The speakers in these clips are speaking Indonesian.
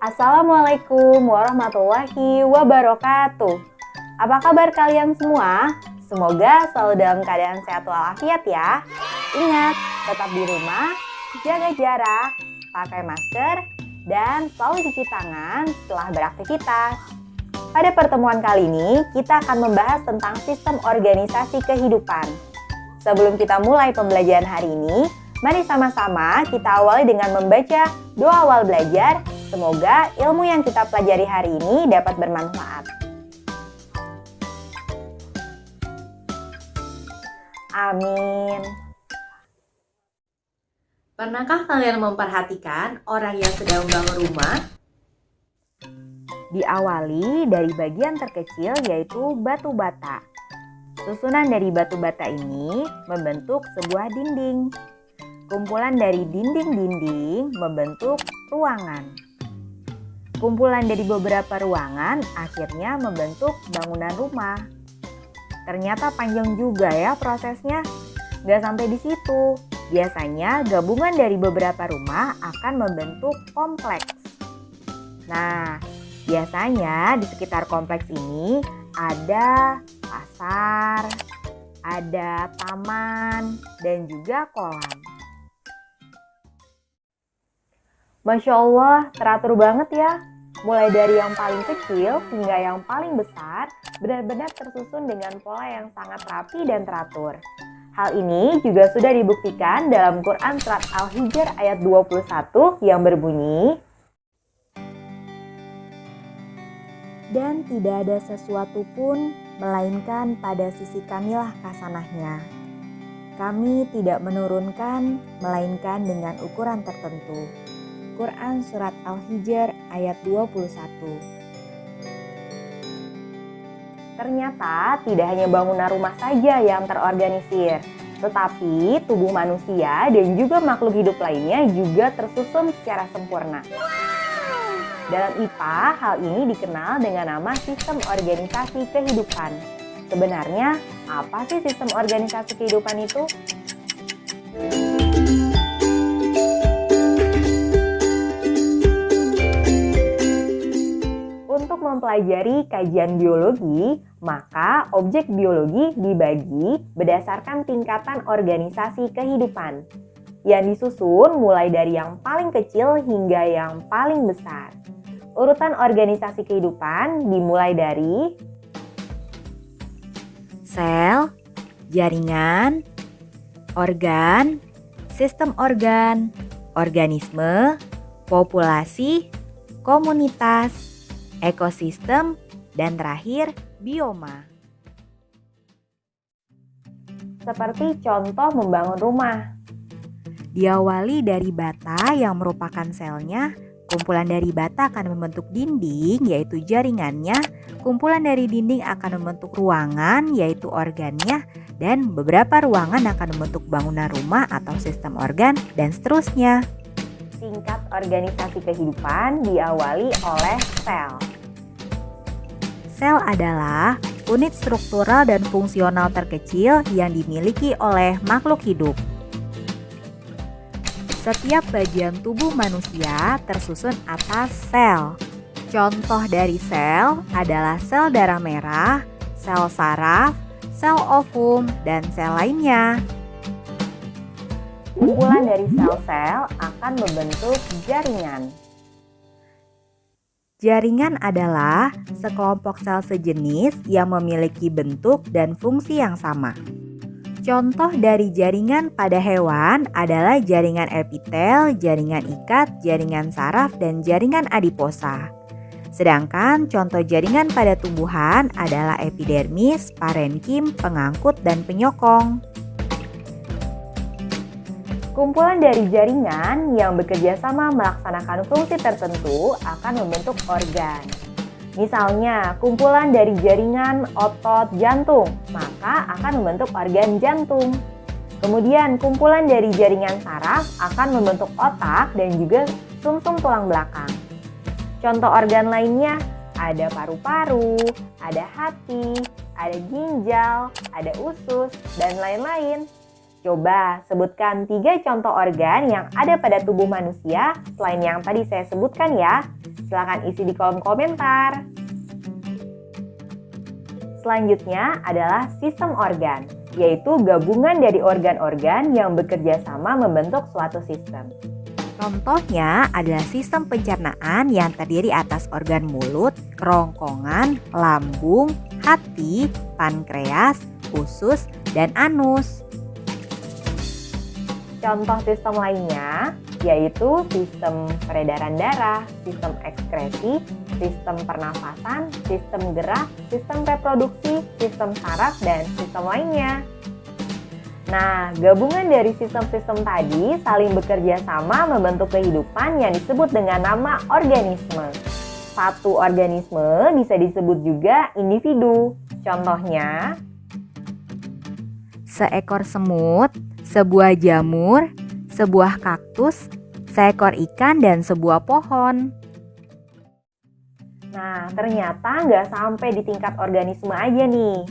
Assalamualaikum warahmatullahi wabarakatuh. Apa kabar kalian semua? Semoga selalu dalam keadaan sehat walafiat ya. Ingat, tetap di rumah, jaga jarak, pakai masker, dan selalu cuci tangan setelah beraktivitas. Pada pertemuan kali ini, kita akan membahas tentang sistem organisasi kehidupan. Sebelum kita mulai pembelajaran hari ini, mari sama-sama kita awali dengan membaca doa awal belajar. Semoga ilmu yang kita pelajari hari ini dapat bermanfaat. Amin. Pernahkah kalian memperhatikan orang yang sedang membangun rumah? Diawali dari bagian terkecil yaitu batu bata. Susunan dari batu bata ini membentuk sebuah dinding. Kumpulan dari dinding-dinding membentuk ruangan. Kumpulan dari beberapa ruangan akhirnya membentuk bangunan rumah. Ternyata panjang juga ya prosesnya. Gak sampai di situ. Biasanya gabungan dari beberapa rumah akan membentuk kompleks. Nah, biasanya di sekitar kompleks ini ada pasar, ada taman, dan juga kolam. Masya Allah, teratur banget ya. Mulai dari yang paling kecil hingga yang paling besar, benar-benar tersusun dengan pola yang sangat rapi dan teratur. Hal ini juga sudah dibuktikan dalam Quran Surat Al-Hijr ayat 21 yang berbunyi, "Dan tidak ada sesuatu pun, melainkan pada sisi kamilah hasanahnya. Kami tidak menurunkan, melainkan dengan ukuran tertentu." Quran Surat Al-Hijr ayat 21. Ternyata tidak hanya bangunan rumah saja yang terorganisir, tetapi tubuh manusia dan juga makhluk hidup lainnya juga tersusun secara sempurna. Dalam IPA, hal ini dikenal dengan nama sistem organisasi kehidupan. Sebenarnya, apa sih sistem organisasi kehidupan itu? Untuk mempelajari kajian biologi, maka objek biologi dibagi berdasarkan tingkatan organisasi kehidupan yang disusun mulai dari yang paling kecil hingga yang paling besar. Urutan organisasi kehidupan dimulai dari sel, jaringan, organ, sistem organ, organisme, populasi, komunitas, ekosistem, dan terakhir bioma. Seperti contoh membangun rumah. Diawali dari bata yang merupakan selnya, kumpulan dari bata akan membentuk dinding yaitu jaringannya, kumpulan dari dinding akan membentuk ruangan yaitu organnya, dan beberapa ruangan akan membentuk bangunan rumah atau sistem organ, dan seterusnya. Tingkat organisasi kehidupan diawali oleh sel. Sel adalah unit struktural dan fungsional terkecil yang dimiliki oleh makhluk hidup. Setiap bagian tubuh manusia tersusun atas sel. Contoh dari sel adalah sel darah merah, sel saraf, sel ovum, dan sel lainnya. Kumpulan dari sel-sel akan membentuk jaringan. Jaringan adalah sekelompok sel sejenis yang memiliki bentuk dan fungsi yang sama. Contoh dari jaringan pada hewan adalah jaringan epitel, jaringan ikat, jaringan saraf, dan jaringan adiposa. Sedangkan contoh jaringan pada tumbuhan adalah epidermis, parenkim, pengangkut, dan penyokong. Kumpulan dari jaringan yang bekerja sama melaksanakan fungsi tertentu akan membentuk organ. Misalnya, kumpulan dari jaringan otot jantung, maka akan membentuk organ jantung. Kemudian, kumpulan dari jaringan saraf akan membentuk otak dan juga sumsum tulang belakang. Contoh organ lainnya ada paru-paru, ada hati, ada ginjal, ada usus, dan lain-lain. Coba sebutkan 3 contoh organ yang ada pada tubuh manusia selain yang tadi saya sebutkan ya. Silakan isi di kolom komentar. Selanjutnya adalah sistem organ, yaitu gabungan dari organ-organ yang bekerja sama membentuk suatu sistem. Contohnya adalah sistem pencernaan yang terdiri atas organ mulut, kerongkongan, lambung, hati, pankreas, usus, dan anus. Contoh sistem lainnya yaitu sistem peredaran darah, sistem ekskresi, sistem pernafasan, sistem gerak, sistem reproduksi, sistem saraf, dan sistem lainnya. Nah, gabungan dari sistem-sistem tadi saling bekerja sama membentuk kehidupan yang disebut dengan nama organisme. Satu organisme bisa disebut juga individu. Contohnya, seekor semut, sebuah jamur, sebuah kaktus, seekor ikan, dan sebuah pohon. Nah, ternyata nggak sampai di tingkat organisme aja nih.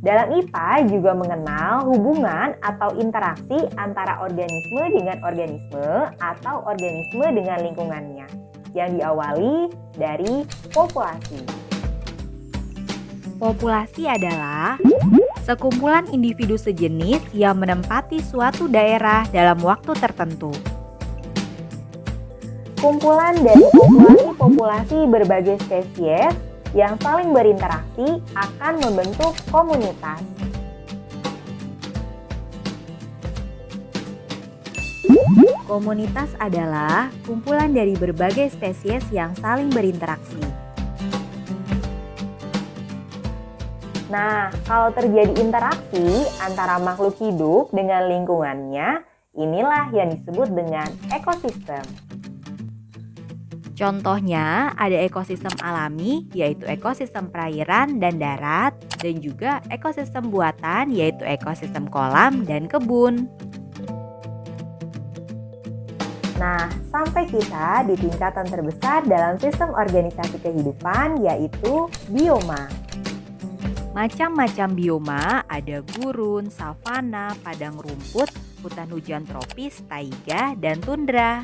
Dalam IPA juga mengenal hubungan atau interaksi antara organisme dengan organisme atau organisme dengan lingkungannya yang diawali dari populasi. Populasi adalah sekumpulan individu sejenis yang menempati suatu daerah dalam waktu tertentu. Kumpulan dari populasi berbagai spesies yang saling berinteraksi akan membentuk komunitas. Komunitas adalah kumpulan dari berbagai spesies yang saling berinteraksi. Nah, kalau terjadi interaksi antara makhluk hidup dengan lingkungannya, inilah yang disebut dengan ekosistem. Contohnya ada ekosistem alami yaitu ekosistem perairan dan darat, dan juga ekosistem buatan yaitu ekosistem kolam dan kebun. Nah, sampai kita di tingkatan terbesar dalam sistem organisasi kehidupan yaitu bioma. Macam-macam bioma ada gurun, savana, padang rumput, hutan hujan tropis, taiga, dan tundra.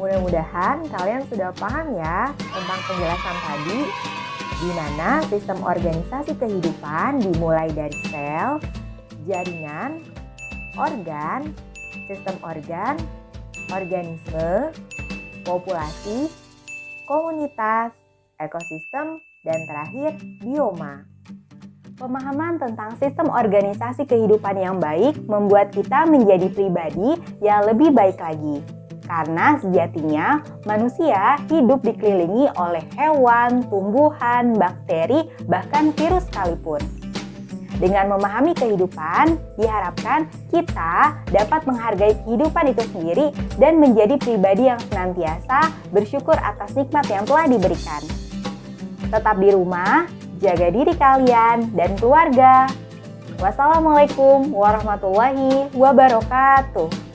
Mudah-mudahan kalian sudah paham ya tentang penjelasan tadi, di mana sistem organisasi kehidupan dimulai dari sel, jaringan, organ, sistem organ, organisme, populasi, komunitas, ekosistem, dan terakhir bioma. Pemahaman tentang sistem organisasi kehidupan yang baik membuat kita menjadi pribadi yang lebih baik lagi. Karena sejatinya manusia hidup dikelilingi oleh hewan, tumbuhan, bakteri, bahkan virus sekalipun. Dengan memahami kehidupan, diharapkan kita dapat menghargai kehidupan itu sendiri dan menjadi pribadi yang senantiasa bersyukur atas nikmat yang telah diberikan. Tetap di rumah, jaga diri kalian dan keluarga. Wassalamualaikum warahmatullahi wabarakatuh.